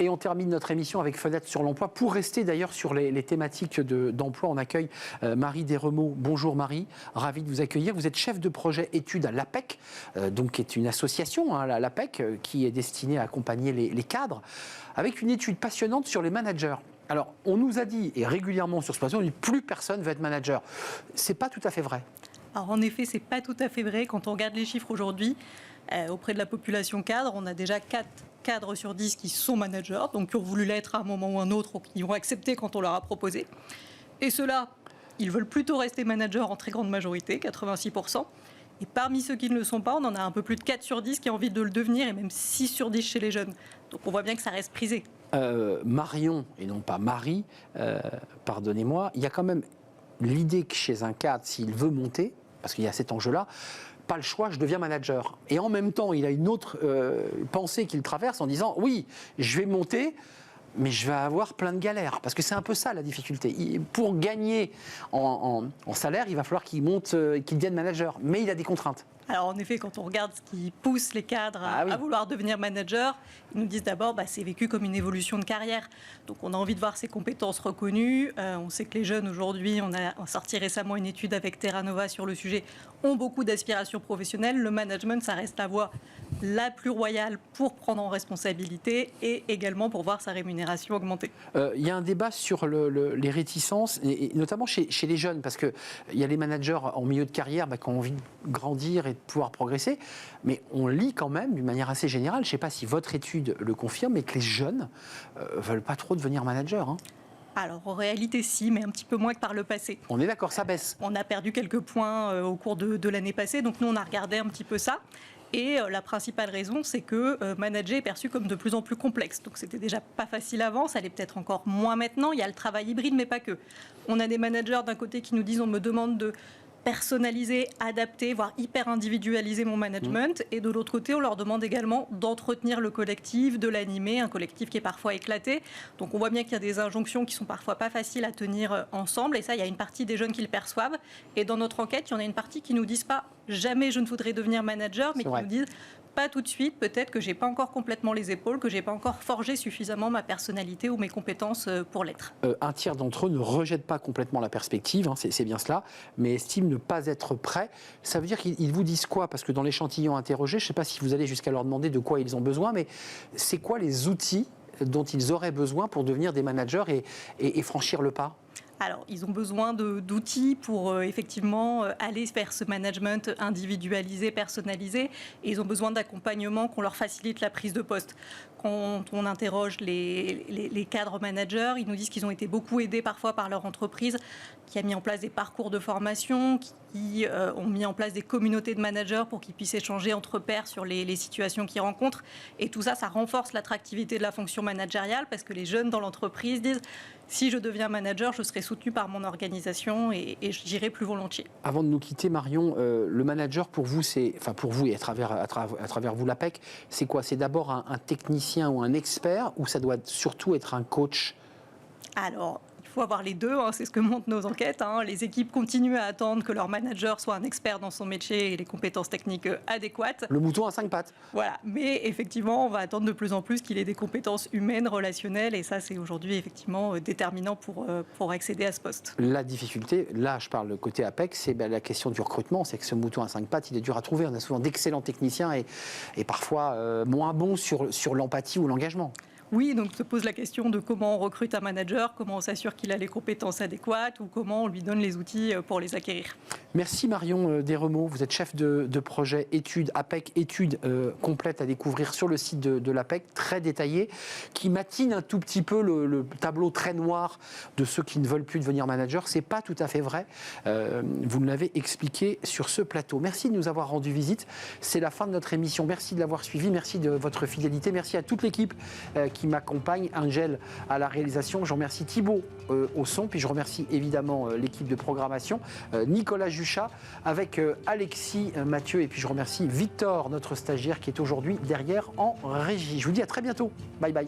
Et on termine notre émission avec Fenêtre sur l'emploi. Pour rester d'ailleurs sur les thématiques d'emploi, on accueille Marie Desremeaux. Bonjour Marie, ravi de vous accueillir. Vous êtes chef de projet études à l'APEC, donc qui est une association, l'APEC, qui est destinée à accompagner les cadres, avec une étude passionnante sur les managers. Alors, on nous a dit, et régulièrement sur ce plateau, on dit plus personne veut être manager. C'est pas tout à fait vrai. Alors en effet, c'est pas tout à fait vrai. Quand on regarde les chiffres aujourd'hui, auprès de la population cadre, on a déjà 4 cadres sur 10 qui sont managers, donc qui ont voulu l'être à un moment ou un autre, ou qui ont accepté quand on leur a proposé. Et ceux-là, ils veulent plutôt rester managers en très grande majorité, 86%. Et parmi ceux qui ne le sont pas, on en a un peu plus de 4 sur 10 qui ont envie de le devenir, et même 6 sur 10 chez les jeunes. Donc on voit bien que ça reste prisé. Marion, et non pas Marie, pardonnez-moi, il y a quand même l'idée que chez un cadre, s'il veut monter, parce qu'il y a cet enjeu-là, pas le choix, je deviens manager. Et en même temps, il a une autre pensée qu'il traverse en disant, oui, je vais monter, mais je vais avoir plein de galères. Parce que c'est un peu ça la difficulté. Pour gagner en salaire, il va falloir qu'il monte, qu'il devienne manager. Mais il a des contraintes. Alors en effet, quand on regarde ce qui pousse les cadres à vouloir devenir manager, ils nous disent d'abord c'est vécu comme une évolution de carrière. Donc on a envie de voir ses compétences reconnues. On sait que les jeunes aujourd'hui, on a sorti récemment une étude avec Terra Nova sur le sujet, ont beaucoup d'aspirations professionnelles. Le management, ça reste la voie la plus royale pour prendre en responsabilité et également pour voir sa rémunération augmenter. Il y a un débat sur les réticences, et notamment chez les jeunes, parce qu'il y a les managers en milieu de carrière qui ont envie de grandir et de pouvoir progresser, mais on lit quand même d'une manière assez générale, je ne sais pas si votre étude le confirme, mais que les jeunes ne veulent pas trop devenir managers. Alors, en réalité, si, mais un petit peu moins que par le passé. On est d'accord, ça baisse. On a perdu quelques points au cours de l'année passée, donc nous, on a regardé un petit peu ça. Et la principale raison, c'est que manager est perçu comme de plus en plus complexe. Donc, c'était déjà pas facile avant, ça l'est peut-être encore moins maintenant. Il y a le travail hybride, mais pas que. On a des managers d'un côté qui nous disent, on me demande de personnaliser, adapter, voire hyper individualiser mon management. Et de l'autre côté, on leur demande également d'entretenir le collectif, de l'animer, un collectif qui est parfois éclaté. Donc on voit bien qu'il y a des injonctions qui sont parfois pas faciles à tenir ensemble. Et ça, il y a une partie des jeunes qui le perçoivent. Et dans notre enquête, il y en a une partie qui nous disent pas jamais je ne voudrais devenir manager, mais qui nous disent pas tout de suite, peut-être que j'ai pas encore complètement les épaules, que j'ai pas encore forgé suffisamment ma personnalité ou mes compétences pour l'être. Un tiers d'entre eux ne rejette pas complètement la perspective, c'est bien cela, mais estiment ne pas être prêts. Ça veut dire qu'ils vous disent quoi? Parce que dans l'échantillon interrogé, je ne sais pas si vous allez jusqu'à leur demander de quoi ils ont besoin, mais c'est quoi les outils dont ils auraient besoin pour devenir des managers et franchir le pas? Alors, ils ont besoin d'outils pour effectivement aller vers ce management individualisé, personnalisé. Et ils ont besoin d'accompagnement, qu'on leur facilite la prise de poste. Quand on interroge les cadres managers, ils nous disent qu'ils ont été beaucoup aidés parfois par leur entreprise, qui a mis en place des parcours de formation, qui ont mis en place des communautés de managers pour qu'ils puissent échanger entre pairs sur les situations qu'ils rencontrent. Et tout ça, ça renforce l'attractivité de la fonction managériale parce que les jeunes dans l'entreprise disent si je deviens manager, je serai soutenu par mon organisation et j'irai plus volontiers. Avant de nous quitter, Marion, le manager pour vous, pour vous et à travers vous l'APEC, c'est quoi? C'est d'abord un technicien ou un expert ou ça doit surtout être un coach? Alors, il faut avoir les deux, c'est ce que montrent nos enquêtes. Les équipes continuent à attendre que leur manager soit un expert dans son métier et les compétences techniques adéquates. Le mouton à 5 pattes. Voilà, mais effectivement, on va attendre de plus en plus qu'il ait des compétences humaines, relationnelles, et ça, c'est aujourd'hui effectivement déterminant pour accéder à ce poste. La difficulté, là, je parle côté APEC, c'est la question du recrutement. C'est que ce mouton à 5 pattes, il est dur à trouver. On a souvent d'excellents techniciens et parfois moins bons sur l'empathie ou l'engagement. Oui, donc se pose la question de comment on recrute un manager, comment on s'assure qu'il a les compétences adéquates ou comment on lui donne les outils pour les acquérir. Merci Marion Desremeaux, vous êtes chef de projet études APEC, études complètes à découvrir sur le site de l'APEC, très détaillé, qui matine un tout petit peu le tableau très noir de ceux qui ne veulent plus devenir manager. C'est pas tout à fait vrai, vous me l'avez expliqué sur ce plateau. Merci de nous avoir rendu visite, c'est la fin de notre émission, merci de l'avoir suivi, merci de votre fidélité, merci à toute l'équipe qui m'accompagne, Angèle à la réalisation, je remercie Thibaut au son, puis je remercie évidemment l'équipe de programmation, Nicolas Juchat, avec Alexis Mathieu, et puis je remercie Victor, notre stagiaire, qui est aujourd'hui derrière en régie. Je vous dis à très bientôt. Bye bye.